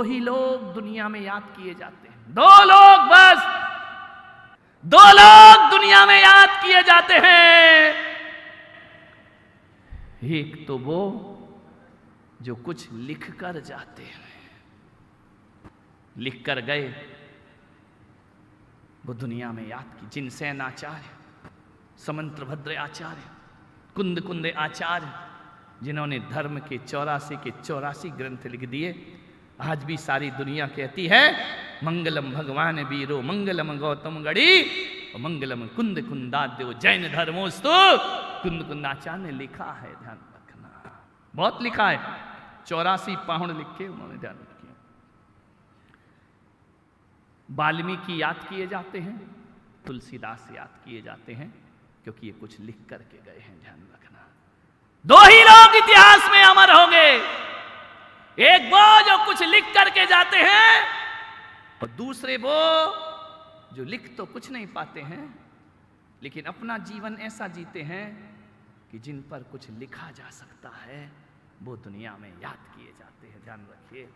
दो ही लोग दुनिया में याद किए जाते हैं, दो लोग बस, दो लोग दुनिया में याद किए जाते हैं। एक तो वो जो कुछ लिख कर जाते हैं, लिख कर गए, वो दुनिया में याद की। जिनसेन आचार्य, समंत्रभद्र आचार्य, कुंद कुंद आचार्य, जिन्होंने धर्म के 84 ग्रंथ लिख दिए। आज भी सारी दुनिया कहती है मंगलम भगवान वीरो, मंगलम गौतम गढ़ी, और मंगलम कुंद कुंदाद्यो जैन धर्मोस्तु। कुंद कुंदाचार्य ने लिखा है, ध्यान रखना, बहुत लिखा है, 84 पाहुण लिखे उन्होंने, ध्यान रखिए। वाल्मीकि याद किए जाते हैं, तुलसीदास याद किए जाते हैं, क्योंकि ये कुछ लिख करके गए हैं, ध्यान रखना। दो ही लोग इतिहास में अमर होंगे, एक वो जो कुछ लिख करके जाते हैं, और दूसरे वो जो लिख तो कुछ नहीं पाते हैं, लेकिन अपना जीवन ऐसा जीते हैं कि जिन पर कुछ लिखा जा सकता है, वो दुनिया में याद किए जाते हैं, ध्यान रखिए।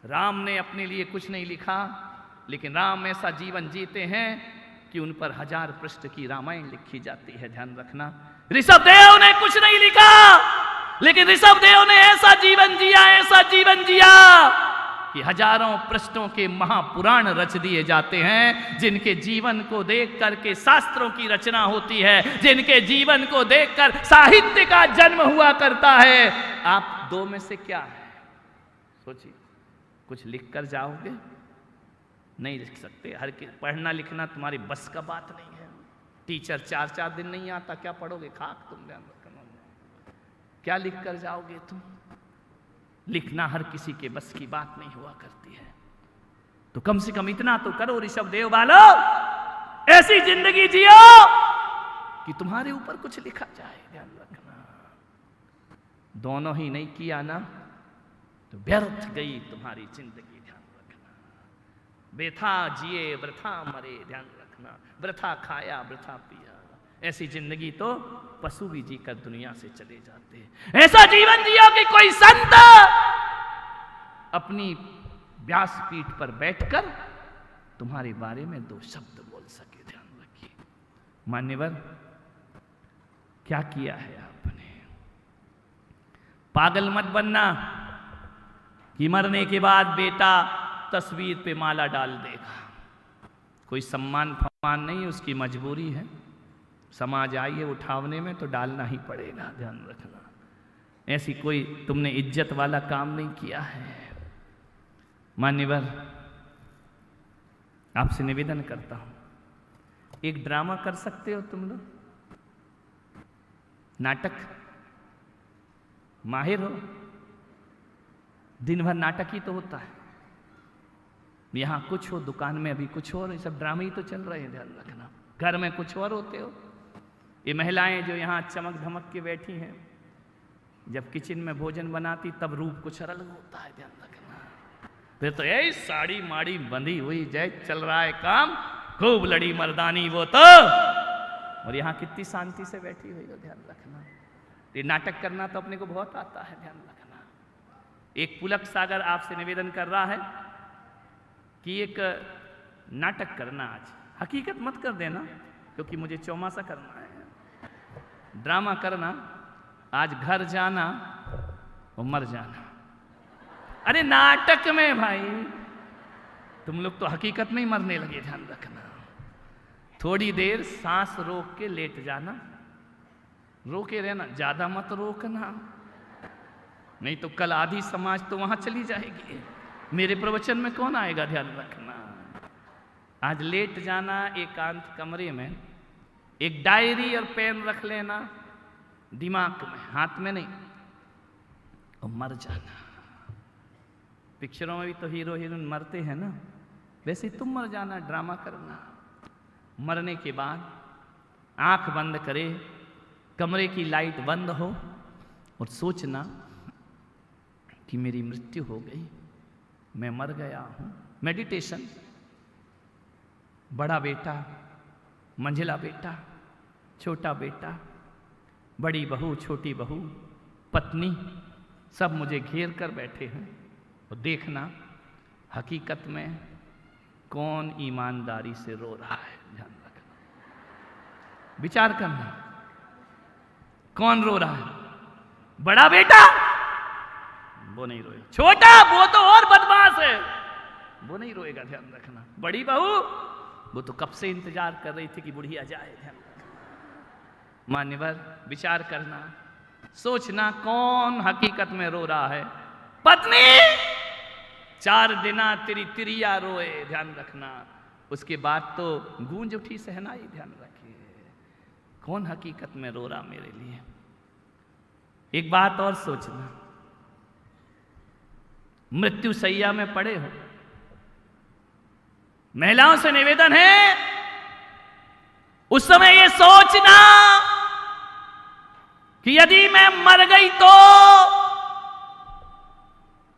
राम ने अपने लिए कुछ नहीं लिखा, लेकिन राम ऐसा जीवन जीते हैं कि उन पर 1000 पृष्ठ की रामायण लिखी जाती है, ध्यान रखना। ऋषभदेव ने कुछ नहीं लिखा, लेकिन ऋषभदेव ने ऐसा जीवन जिया, ऐसा जीवन जिया कि हजारों पृष्ठों के महापुराण रच दिए जाते हैं, जिनके जीवन को देख करके शास्त्रों की रचना होती है, जिनके जीवन को देखकर साहित्य का जन्म हुआ करता है। आप दो में से क्या है, सोचिए। कुछ लिख कर जाओगे, नहीं लिख सकते। हर पढ़ना लिखना तुम्हारी बस का बात नहीं है। टीचर 4 दिन नहीं आता, क्या पढ़ोगे, खाक तुम, ध्यान रखना। क्या लिख कर जाओगे तुम? लिखना हर किसी के बस की बात नहीं हुआ करती है। तो कम से कम इतना तो करो ऋषभदेव वालों, ऐसी जिंदगी जियो कि तुम्हारे ऊपर कुछ लिखा जाए, ध्यान रखना। दोनों ही नहीं किया ना, तो व्यर्थ गई तुम्हारी जिंदगी, ध्यान रखना। वृथा जिए वृथा मरे, ध्यान रखना। वृथा खाया वृथा पिया, ऐसी जिंदगी तो पशु भी जीकर दुनिया से चले जाते हैं। ऐसा जीवन जियो कि कोई संत अपनी व्यासपीठ पर बैठकर तुम्हारे बारे में 2 शब्द बोल सके, ध्यान रखिए। मान्यवर, क्या किया है आपने? पागल मत बनना कि मरने के बाद बेटा तस्वीर पे माला डाल देगा। कोई सम्मान फमान नहीं, उसकी मजबूरी है। समाज आई है उठावने में, तो डालना ही पड़ेगा, ध्यान रखना। ऐसी कोई तुमने इज्जत वाला काम नहीं किया है। मान्यवर, आपसे निवेदन करता हूं, एक ड्रामा कर सकते हो तुम लोग? नाटक माहिर हो? दिन भर नाटक ही तो होता है। यहां कुछ हो, दुकान में अभी कुछ और, ये सब ड्रामे ही तो चल रहे हैं, ध्यान रखना। घर में कुछ और होते हो। ये महिलाएं जो यहाँ चमक धमक के बैठी हैं, जब किचन में भोजन बनाती तब रूप कुछ अलग होता है, ध्यान रखना। फिर तो यही साड़ी माड़ी बंधी हुई, जय चल रहा है काम, खूब लड़ी मर्दानी वो तो, और यहाँ कितनी शांति से बैठी हुई हो, ध्यान रखना। ये नाटक करना तो अपने को बहुत आता है, ध्यान रखना। एक पुलक सागर आपसे निवेदन कर रहा है कि एक नाटक करना आज, हकीकत मत कर देना, क्योंकि मुझे चौमासा करना है। ड्रामा करना, आज घर जाना और मर जाना। अरे नाटक में भाई, तुम लोग तो हकीकत में ही मरने लगे, ध्यान रखना। थोड़ी देर सांस रोक के लेट जाना, रोके रहना, ज्यादा मत रोकना, नहीं तो कल आधी समाज तो वहां चली जाएगी। मेरे प्रवचन में कौन आएगा, ध्यान रखना। आज लेट जाना एकांत कमरे में, एक डायरी और पेन रख लेना दिमाग में, हाथ में नहीं, और मर जाना। पिक्चरों में भी तो हीरो हीरोइन मरते हैं ना, वैसे ही तुम मर जाना, ड्रामा करना। मरने के बाद आंख बंद करे, कमरे की लाइट बंद हो, और सोचना कि मेरी मृत्यु हो गई, मैं मर गया हूं। मेडिटेशन। बड़ा बेटा, मंझला बेटा, छोटा बेटा, बड़ी बहू, छोटी बहू, पत्नी, सब मुझे घेर कर बैठे हैं। और देखना हकीकत में कौन ईमानदारी से रो रहा है, ध्यान रखना, विचार करना। कौन रो रहा है? बड़ा बेटा वो नहीं रोएगा, छोटा वो तो और बदमाश है वो नहीं रोएगा, ध्यान रखना। बड़ी बहू वो तो कब से इंतजार कर रही थी कि बुढ़िया जाए, ध्यान रखना। मान्यवर, विचार करना, सोचना कौन हकीकत में रो रहा है। पत्नी 4 दिना तेरी तिरिया रोए, ध्यान रखना, उसके बाद तो गूंज उठी सहनाई, ध्यान रखिए। कौन हकीकत में रो रहा मेरे लिए? एक बात और सोचना, मृत्यु सैया में पड़े हो, महिलाओं से निवेदन है उस समय ये सोचना कि यदि मैं मर गई तो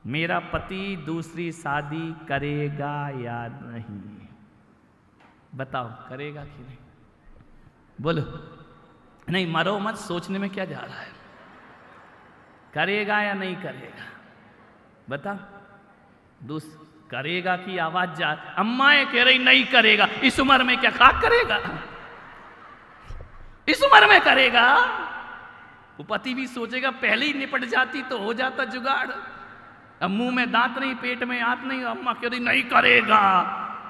मेरा पति दूसरी शादी करेगा या नहीं? बताओ, करेगा कि नहीं? बोलो। नहीं, मरो मत, सोचने में क्या जा रहा है? करेगा या नहीं करेगा? बता। करेगा की आवाज जा, अम्माएं कह रही नहीं करेगा। इस उम्र में क्या खाक करेगा? इस उम्र में करेगा? वो पति भी सोचेगा पहले ही निपट जाती तो हो जाता जुगाड़। अब मुंह में दांत नहीं, पेट में हाथ नहीं, अम्मा कह रही नहीं करेगा।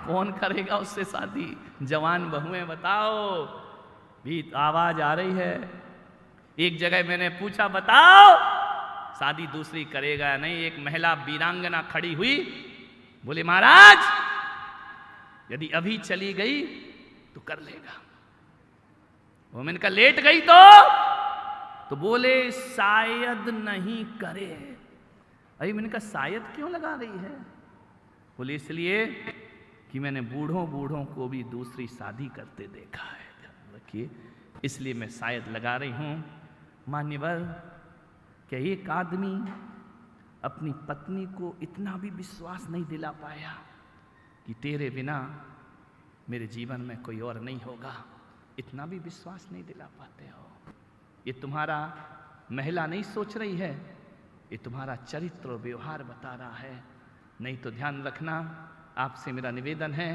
कौन करेगा उससे शादी? जवान बहुएं बताओ। भी आवाज आ रही है। एक जगह मैंने पूछा, बताओ शादी दूसरी करेगा या नहीं? एक महिला वीरांगना खड़ी हुई, बोले महाराज यदि अभी चली गई तो कर लेगा। वो मैंने कहा लेट गई तो बोले शायद नहीं करे। अभी मैंने कहा शायद क्यों लगा रही है? बोले इसलिए कि मैंने बूढ़ों को भी दूसरी शादी करते देखा है, ध्यान रखिए, इसलिए मैं शायद लगा रही हूं। मान्यवर, क्या एक आदमी अपनी पत्नी को इतना भी विश्वास नहीं दिला पाया कि तेरे बिना मेरे जीवन में कोई और नहीं होगा? इतना भी विश्वास नहीं दिला पाते हो? ये तुम्हारा महिला नहीं सोच रही है, ये तुम्हारा चरित्र और व्यवहार बता रहा है। नहीं तो ध्यान रखना, आपसे मेरा निवेदन है,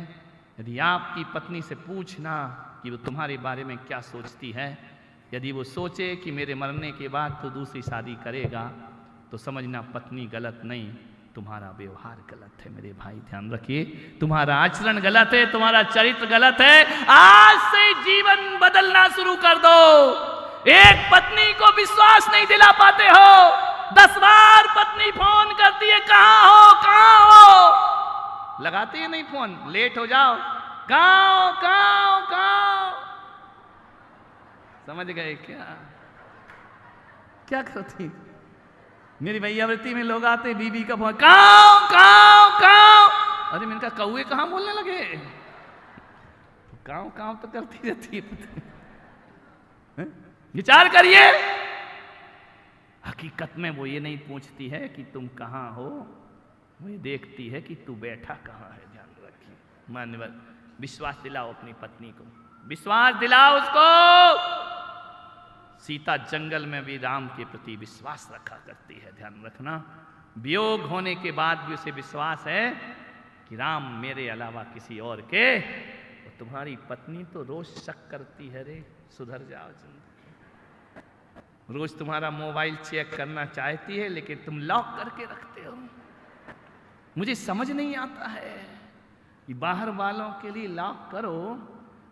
यदि आपकी पत्नी से पूछना कि वो तुम्हारे बारे में क्या सोचती है, यदि वो सोचे कि मेरे मरने के बाद तो दूसरी शादी करेगा, तो समझना पत्नी गलत नहीं, तुम्हारा व्यवहार गलत है। मेरे भाई ध्यान रखिए, तुम्हारा आचरण गलत है, तुम्हारा चरित्र गलत है। आज से जीवन बदलना शुरू कर दो। एक पत्नी को विश्वास नहीं दिला पाते हो, 10 बार पत्नी फोन करती है, कहां हो कहां हो, लगाती है नहीं फोन, लेट हो जाओ, कहां कहां। समझ गए क्या करती? मेरी भैयावृत्ति में लोग आते, बीबी का फोन, काव। अरे मैंने कहा कौए कहां बोलने लगे? काव तो करती रहती है। विचार करिए, हकीकत में वो ये नहीं पूछती है कि तुम कहां हो, वो ये देखती है कि तू बैठा कहां है। ध्यान रखिए मान्यवर, विश्वास दिलाओ अपनी पत्नी को, विश्वास दिलाओ उसको। सीता जंगल में भी राम के प्रति विश्वास रखा करती है, ध्यान रखना। वियोग होने के बाद भी उसे विश्वास है कि राम मेरे अलावा किसी और के। और तुम्हारी पत्नी तो रोज शक करती है, रे सुधर जाओ जिंदगी। रोज तुम्हारा मोबाइल चेक करना चाहती है, लेकिन तुम लॉक करके रखते हो। मुझे समझ नहीं आता है कि बाहर वालों के लिए लॉक करो,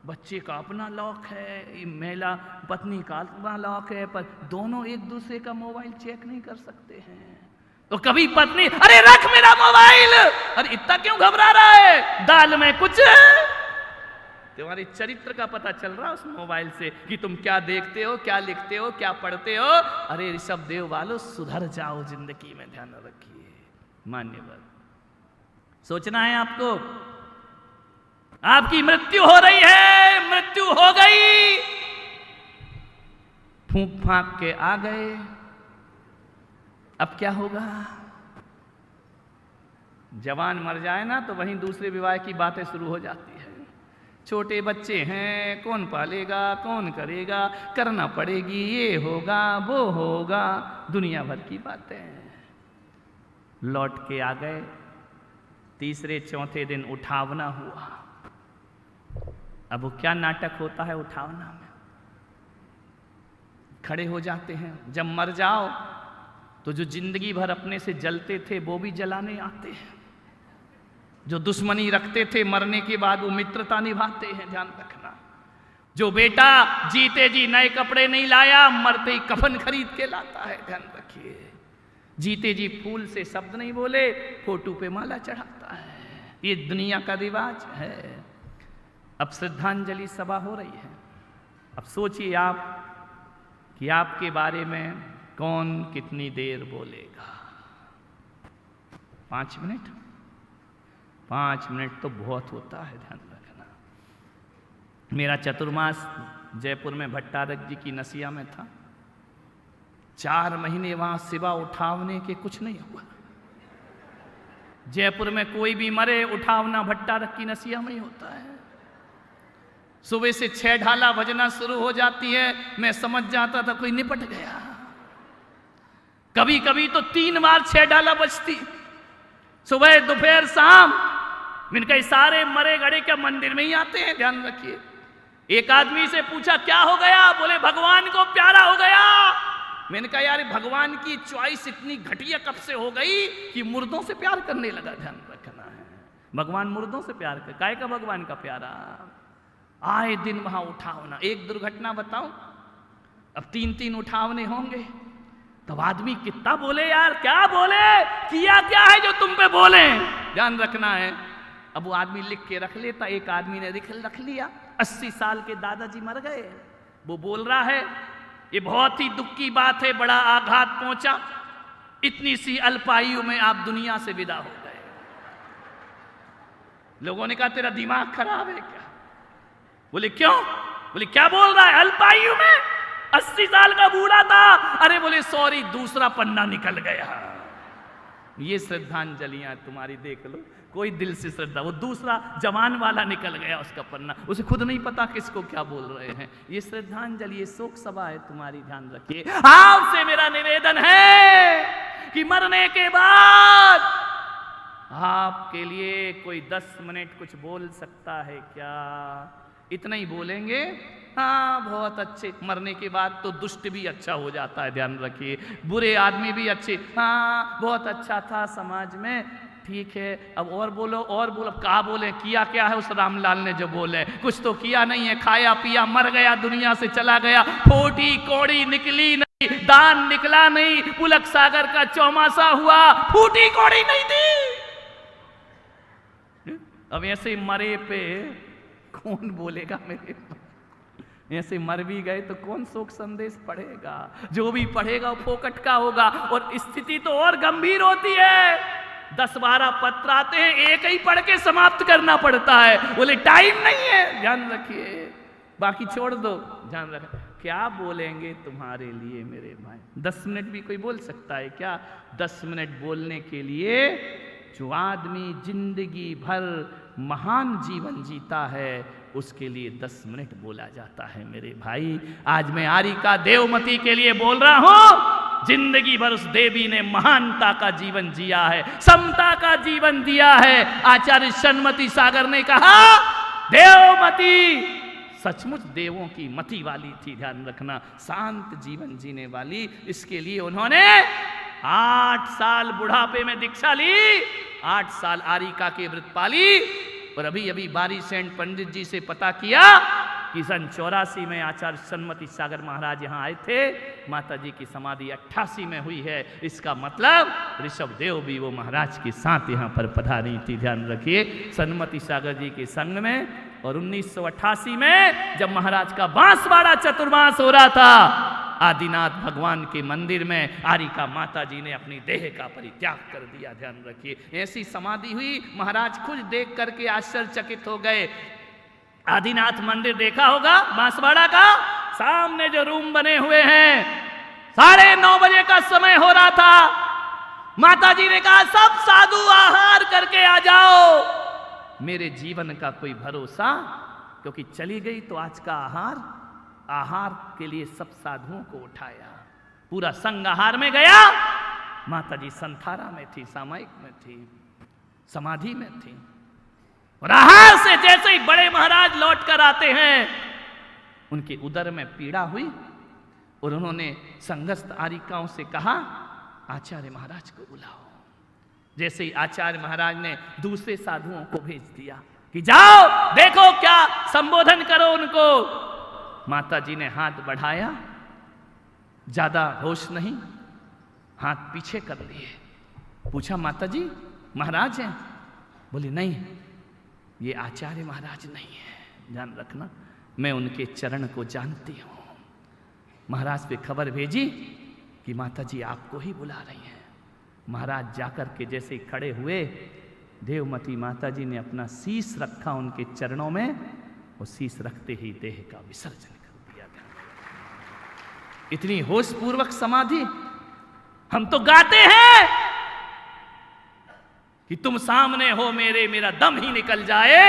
बच्चे का अपना लॉक है, महिला पत्नी का अपना लॉक है, पर दोनों एक दूसरे का मोबाइल चेक नहीं कर सकते हैं। तो कभी पत्नी, अरे रख मेरा मोबाइल, अरे इतना क्यों घबरा रहा है, दाल में कुछ है? तुम्हारे चरित्र का पता चल रहा है उस मोबाइल से कि तुम क्या देखते हो, क्या लिखते हो, क्या पढ़ते हो। अरे ऋषभ देव वालों, सुधर जाओ जिंदगी में, ध्यान रखिए। मान्यवर, सोचना है आपको, आपकी मृत्यु हो रही है, मृत्यु हो गई, फूंक फांक के आ गए, अब क्या होगा? जवान मर जाए ना तो वहीं दूसरे विवाह की बातें शुरू हो जाती है। छोटे बच्चे हैं, कौन पालेगा, कौन करेगा, करना पड़ेगी, ये होगा वो होगा, दुनिया भर की बातें। लौट के आ गए, तीसरे चौथे दिन उठावना हुआ। अब वो क्या नाटक होता है उठावना में, खड़े हो जाते हैं। जब मर जाओ तो जो जिंदगी भर अपने से जलते थे वो भी जलाने आते हैं, जो दुश्मनी रखते थे मरने के बाद वो मित्रता निभाते हैं। ध्यान रखना, जो बेटा जीते जी नए कपड़े नहीं लाया मरते ही कफन खरीद के लाता है। ध्यान रखिए, जीते जी फूल से शब्द नहीं बोले फोटो पे माला चढ़ाता है। ये दुनिया का रिवाज है। अब श्रद्धांजलि सभा हो रही है। अब सोचिए आप कि आपके बारे में कौन कितनी देर बोलेगा। 5 मिनट? 5 मिनट तो बहुत होता है। ध्यान रखना, मेरा चतुर्मास जयपुर में भट्टारक जी की नसिया में था। 4 महीने वहां सिवा उठावने के कुछ नहीं हुआ। जयपुर में कोई भी मरे उठावना भट्टारक की नसिया में ही होता है। सुबह से 6 ढाला बजना शुरू हो जाती है, मैं समझ जाता था कोई निपट गया। कभी कभी तो 3 बार 6 ढाला बजती, सुबह दोपहर शाम। इनके सारे मरे गड़े क्या मंदिर में ही आते हैं। ध्यान रखिए, एक आदमी से पूछा क्या हो गया, बोले भगवान को प्यारा हो गया। मैंने कहा यार भगवान की चॉइस इतनी घटिया कब से हो गई कि मुर्दों से प्यार करने लगा। ध्यान रखना है, भगवान मुर्दों से प्यार कर, काय का भगवान का प्यारा। आए दिन वहां उठावना। एक दुर्घटना बताऊं, अब 3-3 उठावने होंगे, तब आदमी कितना बोले यार, क्या बोले, किया क्या है जो तुम पे बोले। ध्यान रखना है। अब वो आदमी लिख के रख लेता। एक आदमी ने रख लिया, 80 साल के दादाजी मर गए। वो बोल रहा है ये बहुत ही दुख की बात है, बड़ा आघात पहुंचा, इतनी सी अल्पायु में आप दुनिया से विदा हो गए। लोगों ने कहा तेरा दिमाग खराब है क्या? बोले क्यों? बोले क्या बोल रहा है, अल्पायु में 80 साल का बूढ़ा था। अरे बोले सॉरी, दूसरा पन्ना निकल गया। ये श्रद्धांजलियां तुम्हारी देख लो, कोई दिल से श्रद्धा, वो दूसरा जवान वाला निकल गया उसका पन्ना, उसे खुद नहीं पता किसको क्या बोल रहे हैं। ये श्रद्धांजलि, ये शोक सभा है तुम्हारी। ध्यान रखिए, आपसे मेरा निवेदन है कि मरने के बाद आपके लिए कोई 10 मिनट कुछ बोल सकता है क्या? इतना ही बोलेंगे, हाँ बहुत अच्छे। मरने के बाद तो दुष्ट भी अच्छा हो जाता है। ध्यान रखिए, बुरे आदमी भी अच्छे, हाँ बहुत अच्छा था समाज में, ठीक है। अब और बोलो, और बोलो। कहा बोले, किया क्या है उस रामलाल ने जो बोले? कुछ तो किया नहीं है, खाया पिया मर गया, दुनिया से चला गया। फोटी कौड़ी निकली नहीं, दान निकला नहीं, पुलक सागर का चौमासा हुआ, फूटी कौड़ी नहीं थी। अब ऐसे मरे पे कौन बोलेगा मेरे? ऐसे मर भी गए तो कौन शोक संदेश पढ़ेगा? जो भी पढ़ेगा वो फोकट का होगा। और स्थिति तो और गंभीर होती है, 10-12 पत्र आते हैं, एक ही पढ़ के समाप्त करना पड़ता है। बोले टाइम नहीं है। ध्यान रखिए, बाकी छोड़ दो। ध्यान रखें, क्या बोलेंगे तुम्हारे लिए मेरे भाई? 10 मिनट भी कोई बोल सकता है क्या? 10 मिनट बोलने के लिए जो आदमी जिंदगी भर महान जीवन जीता है उसके लिए 10 मिनट बोला जाता है मेरे भाई। आज मैं आरिका देवमती के लिए बोल रहा हूं, जिंदगी भर उस देवी ने महानता का जीवन जिया है, समता का जीवन दिया है। आचार्य सन्मति सागर ने कहा देवमती सचमुच देवों की मति वाली थी। ध्यान रखना, शांत जीवन जीने वाली। इसके लिए उन्होंने 8 साल बुढ़ापे में दीक्षा ली, 8 साल आरिका के व्रत पाली। और अभी अभी बारी सेन पंडित जी से पता किया कि सन 84 में आचार्य सन्मति सागर महाराज यहाँ आए थे। माता जी की समाधि 88 में हुई है। इसका मतलब ऋषभ देव भी वो महाराज के साथ यहाँ पर पधारी थी। ध्यान रखिए, सन्मति सागर जी के संग में। और 1988 में जब महाराज का बांसवाड़ा चतुर्मास हो रहा था, आदिनाथ भगवान के मंदिर में आरिका माता जी ने अपनी देह का परित्याग कर दिया। ध्यान रखिए, ऐसी समाधि हुई, महाराज खुद देख करके आश्चर्यचकित हो गए। आदिनाथ मंदिर देखा होगा बांसवाड़ा का, सामने जो रूम बने हुए हैं, 9:30 बजे का समय हो रहा था। माता जी ने कहा सब साधु आहार करके आ जाओ। मेरे जीवन का कोई भरोसा, क्योंकि चली गई तो आज का आहार के लिए सब साधुओं को उठाया, पूरा संघ आहार में गया। माता जी संथारा में थी, सामायिक में थी। समाधि में थी। राह से जैसे ही बड़े महाराज लौट कर आते हैं, उनके उदर में पीड़ा हुई और उन्होंने संघस्थ आरिकाओं से कहा, आचार्य महाराज को बुलाओ। जैसे ही आचार्य महाराज ने दूसरे साधुओं को भेज दिया कि जाओ देखो क्या संबोधन करो उनको। माता जी ने हाथ बढ़ाया, ज्यादा होश नहीं, हाथ पीछे कर लिए। पूछा, माता जी महाराज हैं? बोली, नहीं ये आचार्य महाराज नहीं है, ध्यान रखना, मैं उनके चरण को जानती हूं। महाराज पे खबर भेजी कि माता जी आपको ही बुला रही हैं। महाराज जाकर के जैसे खड़े हुए, देवमती माता जी ने अपना शीश रखा उनके चरणों में, और शीश रखते ही देह का विसर्जन कर दिया गया। इतनी होशपूर्वक समाधि। हम तो गाते हैं कि तुम सामने हो मेरे, मेरा दम ही निकल जाए।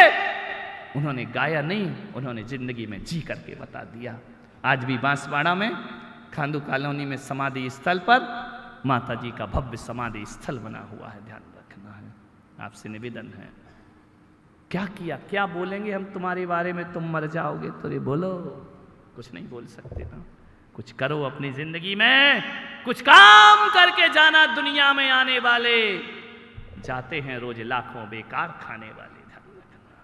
उन्होंने गाया नहीं, उन्होंने जिंदगी में जी करके बता दिया। आज भी बांसवाड़ा में खांडू कॉलोनी में समाधि स्थल पर माता जी का भव्य समाधि स्थल बना हुआ है, ध्यान रखना है। आपसे निवेदन है, क्या किया, क्या बोलेंगे हम तुम्हारे बारे में, तुम मर जाओगे तो रे बोलो, कुछ नहीं बोल सकते ना। कुछ करो अपनी जिंदगी में, कुछ काम करके जाना। दुनिया में आने वाले जाते हैं रोज लाखों बेकार खाने वाले, ध्यान रखना।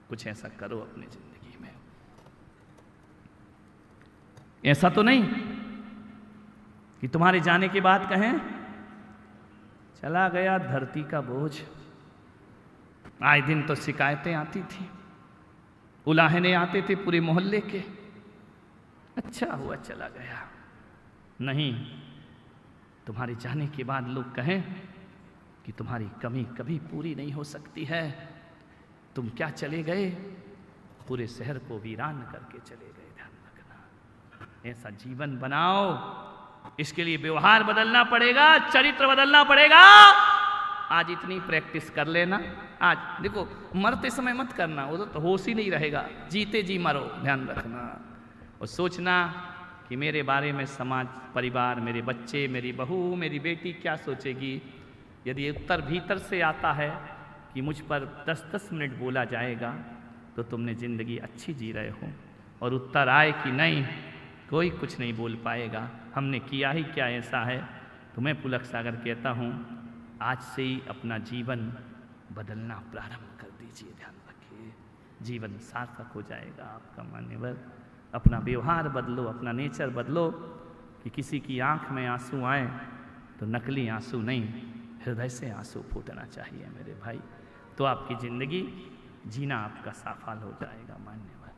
कुछ ऐसा करो अपनी जिंदगी में। ऐसा तो नहीं कि तुम्हारे जाने के बाद कहें चला गया धरती का बोझ। आए दिन तो शिकायतें आती थी, उलाहने आते थे पूरे मोहल्ले के, अच्छा हुआ चला गया। नहीं, तुम्हारे जाने के बाद लोग कहें कि तुम्हारी कमी कभी पूरी नहीं हो सकती है। तुम क्या चले गए, पूरे शहर को वीरान करके चले गए, ध्यान रखना। ऐसा जीवन बनाओ, इसके लिए व्यवहार बदलना पड़ेगा, चरित्र बदलना पड़ेगा। आज इतनी प्रैक्टिस कर लेना। आज देखो, मरते समय मत करना, वो तो होश ही नहीं रहेगा। जीते जी मरो, ध्यान रखना। और सोचना कि मेरे बारे में समाज, परिवार, मेरे बच्चे, मेरी बहू, मेरी बेटी क्या सोचेगी। यदि उत्तर भीतर से आता है कि मुझ पर 10-10 मिनट बोला जाएगा तो तुमने ज़िंदगी अच्छी जी रहे हो, और उत्तर आए कि नहीं कोई कुछ नहीं बोल पाएगा, हमने किया ही क्या ऐसा है, तो मैं पुलक सागर कहता हूँ आज से ही अपना जीवन बदलना प्रारंभ कर दीजिए। ध्यान रखिए, जीवन सार्थक हो जाएगा आपका। मान्यवर, अपना व्यवहार बदलो, अपना नेचर बदलो कि किसी की आंख में आंसू आए तो नकली आंसू नहीं, हृदय से आंसू फूटना चाहिए मेरे भाई। तो आपकी ज़िंदगी जीना आपका सफल हो जाएगा। मान्यवर।